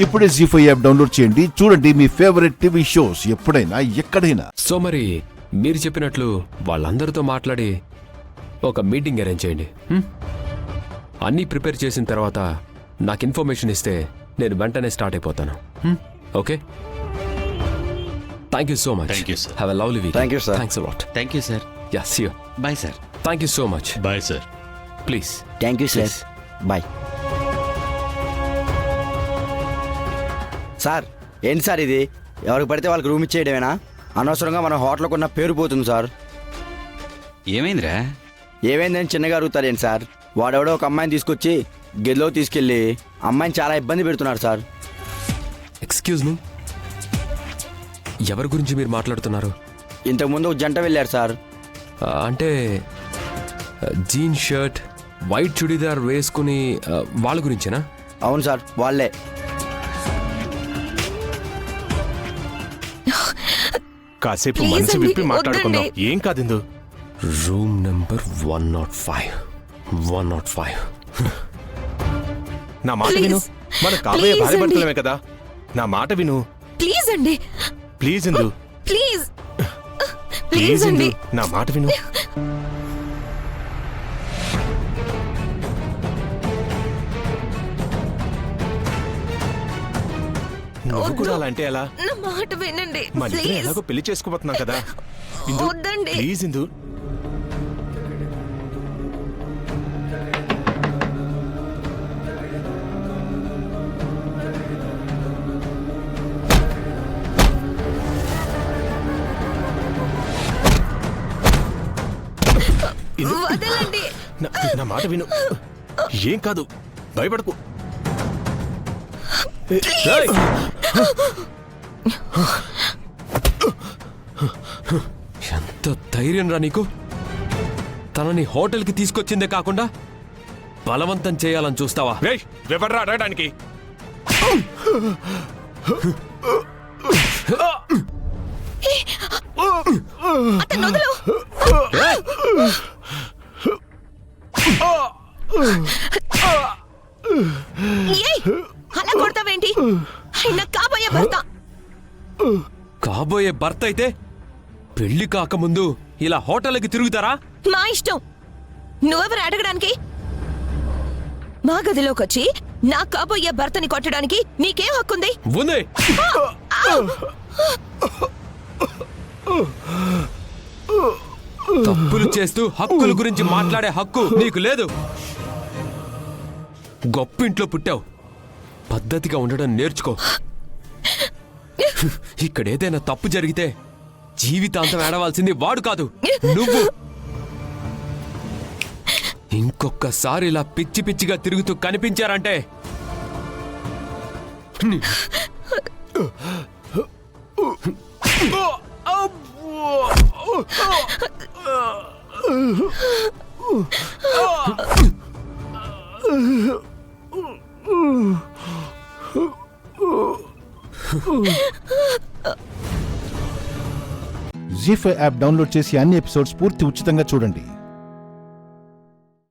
ఇప్పుడే జీ5 app download చేయండి. చూడండి మీ ఫేవరెట్ టీవీ షోస్ ఎప్పుడైనా ఎక్కడైనా. సో మరి మీరు చెప్పినట్లు వాళ్ళందరితో మాట్లాడి ఒక మీటింగ్ అరేంజ్ చేయండి. అన్నీ ప్రిపేర్ చేసిన తర్వాత నాకు ఇన్ఫర్మేషన్ ఇస్తే నేను వెంటనే స్టార్ట్ అయిపోతాను. Okay, thank you so much. Thank you sir. Have a lovely week. Thank you sir. Thanks a lot. Thank you sir. Yeah, see you. Bye sir. Thank you so much. Bye sir. Please. Thank you sir. Bye sir. ఏంటి sir ఇది? ఎవరికి పడితే వాళ్ళకి room ఇచ్చేయడమేనా? అనవసరంగా మన హోటల్కి ఉన్న పేరు పోతుంది సార్. ఏమైందిరా? ఏమైందని చిన్నగా అడుగుతారేంటి సార్? వాడెవడో ఒక అమ్మాయిని తీసుకొచ్చి గదిలో తీసుకెళ్ళి అమ్మాయిని చాలా ఇబ్బంది పెడుతున్నాడు సార్. ఎక్స్క్యూజ్ మీ, ఎవరి గురించి మీరు మాట్లాడుతున్నారు? ఇంతకుముందు ఒక జంట వెళ్ళారు సార్. అంటే జీన్ షర్ట్, వైట్ చుడీదార్ వేసుకుని వాళ్ళ గురించేనా? అవును సార్, వాళ్ళే. కాసేపు మనసు విప్పి మాట్లాడుకుందాం. ఏం కాదు. Room number 105. 105. నా మాట విను. మన కాబోయే భార్య భర్తలమే కదా. నా మాట విను ప్లీజ్ అండి. Please Indu. ప్లీజ్ ప్లీజ్ ఇందు, అండి. నా మాట విను. నువ్వు కూడా అలా అంటే ఎలా? నా మాట వినండి మన ఇద్దరం ప్లీజ్. ఎలాగో పెళ్లి చేసుకోబోతున్నాం కదా. ఇందు, వద్దండి. ప్లీజ్ ఇందు. ఇందు, వదలండి. నా మాట విను. ఏం కాదు, భయపడకు. ఎంత ధైర్యం రా నీకు! తనని హోటల్కి తీసుకొచ్చిందే కాకుండా బలవంతం చేయాలని చూస్తావా? ఎవడ్రా అడగడానికి? అతను వదలు. ఏయ్, అలా కొడతావేంటి? ఆయన కాబోయే భర్త. కాబోయే భర్త అయితే పెళ్లి కాకముందు ఇలా హోటల్కి తిరుగుతారా? మా ఇష్టం. నువ్వెవరు అడగడానికి? మా గదిలోకి వచ్చి నా కాబోయే భర్తని కొట్టడానికి నీకేం హక్కుంది? ఉంది. తప్పులు చేస్తూ హక్కుల గురించి మాట్లాడే హక్కు నీకు లేదు. గొప్పింట్లో పుట్టావు, పద్ధతిగా ఉండడం నేర్చుకో. ఇక్కడ ఏదైనా తప్పు జరిగితే జీవితాంతం ఏడవాల్సింది వాడు కాదు, నువ్వు. ఇంకొకసారి ఇలా పిచ్చి పిచ్చిగా తిరుగుతూ కనిపించారంటే జీ5 యాప్ డౌన్లోడ్ చేసి అన్ని ఎపిసోడ్స్ పూర్తి ఉచితంగా చూడండి.